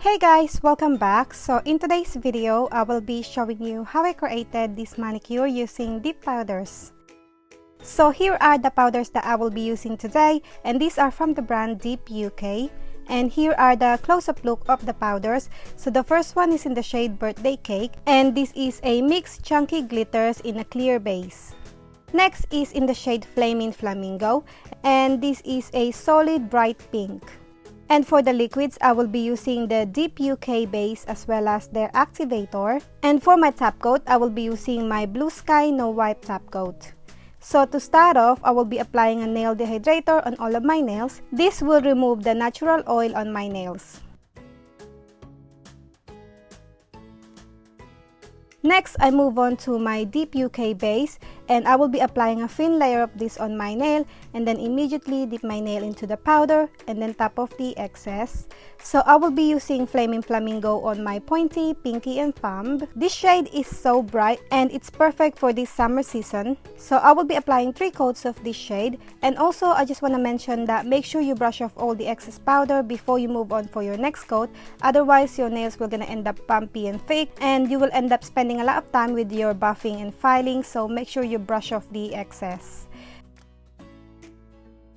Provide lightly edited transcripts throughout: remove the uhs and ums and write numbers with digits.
Hey guys, welcome back. So in today's video, I will be showing you how I created this manicure using dip powders. So here are the powders that I will be using today, and these are from the brand Dip UK. And here are the close-up look of the powders. So the first one is in the shade Birthday Cake, and this is a mixed chunky glitters in a clear base. Next is in the shade Flamin Flamingo, and this is a solid bright pink. And for the liquids, I will be using the Dip UK base as well as their Activator. And for my top coat, I will be using my Blue Sky No Wipe top coat. So to start off, I will be applying a nail dehydrator on all of my nails. This will remove the natural oil on my nails. Next, I move on to my Dip UK base, and I will be applying a thin layer of this on my nail and then immediately dip my nail into the powder and then top off the excess. So I will be using Flamin Flamingo on my pointy, pinky, and thumb. This shade is so bright and it's perfect for this summer season. So I will be applying 3 coats of this shade. And also, I just want to mention that make sure you brush off all the excess powder before you move on for your next coat. Otherwise, your nails will gonna end up bumpy and thick and you will end up spending a lot of time with your buffing and filing. So make sure you brush off the excess.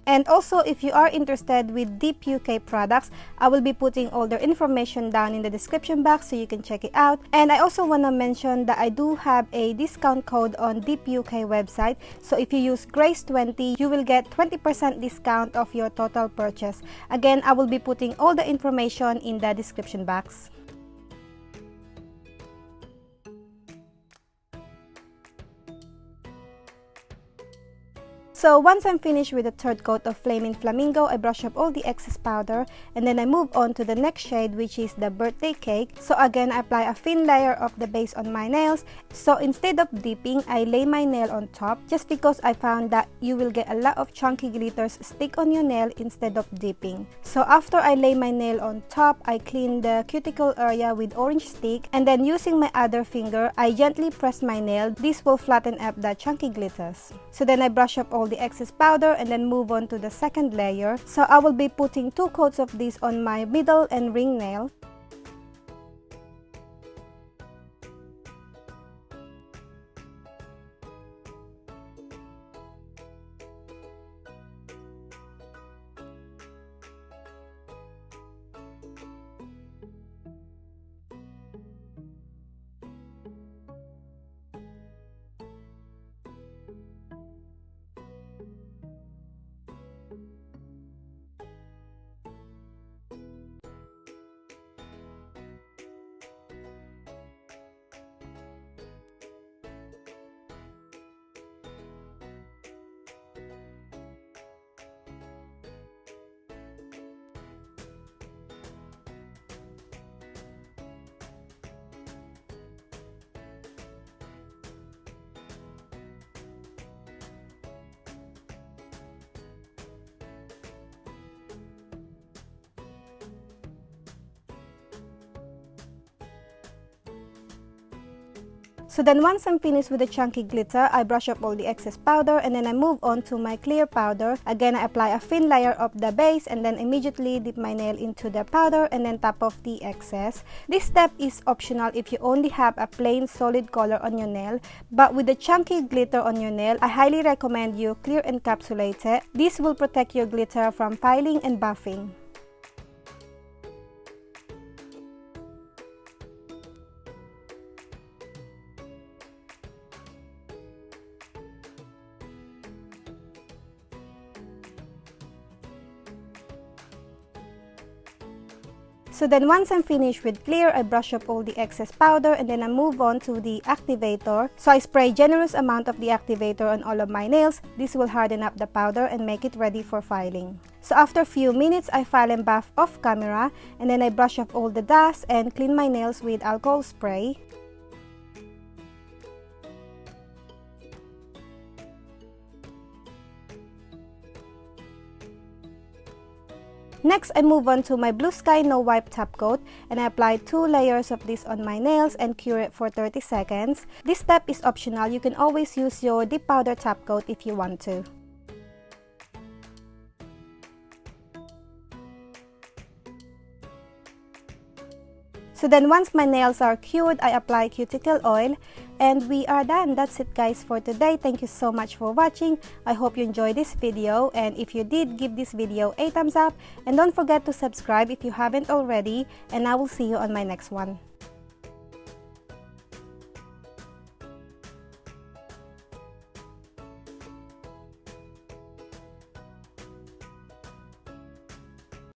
And also, if you are interested with Dip UK products, I will be putting all their information down in the description box so you can check it out. And I also want to mention that I do have a discount code on Dip UK website. So if you use Grace20, you will get 20% discount off your total purchase. Again, I will be putting all the information in the description box. So once I'm finished with the third coat of Flamin Flamingo, I brush up all the excess powder and then I move on to the next shade, which is the Birthday Cake. So again, I apply a thin layer of the base on my nails. So instead of dipping, I lay my nail on top just because I found that you will get a lot of chunky glitters stick on your nail instead of dipping. So after I lay my nail on top, I clean the cuticle area with orange stick and then using my other finger, I gently press my nail. This will flatten up the chunky glitters. So then I brush up all the excess powder and then move on to the second layer. So I will be putting 2 coats of this on my middle and ring nail. So then once I'm finished with the chunky glitter, I brush up all the excess powder and then I move on to my clear powder. Again, I apply a thin layer of the base and then immediately dip my nail into the powder and then top off the excess. This step is optional if you only have a plain solid color on your nail, but with the chunky glitter on your nail, I highly recommend you clear encapsulate it. This will protect your glitter from filing and buffing. So then once I'm finished with clear, I brush up all the excess powder and then I move on to the activator. So I spray generous amount of the activator on all of my nails. This will harden up the powder and make it ready for filing. So after a few minutes, I file and buff off camera and then I brush off all the dust and clean my nails with alcohol spray. Next, I move on to my Blue Sky No Wipe top coat and I apply 2 layers of this on my nails and cure it for 30 seconds. This step is optional. You can always use your dip powder top coat if you want to. So then once my nails are cured, I apply cuticle oil and we are done. That's it guys for today. Thank you so much for watching. I hope you enjoyed this video, and if you did, give this video a thumbs up and don't forget to subscribe if you haven't already, and I will see you on my next one.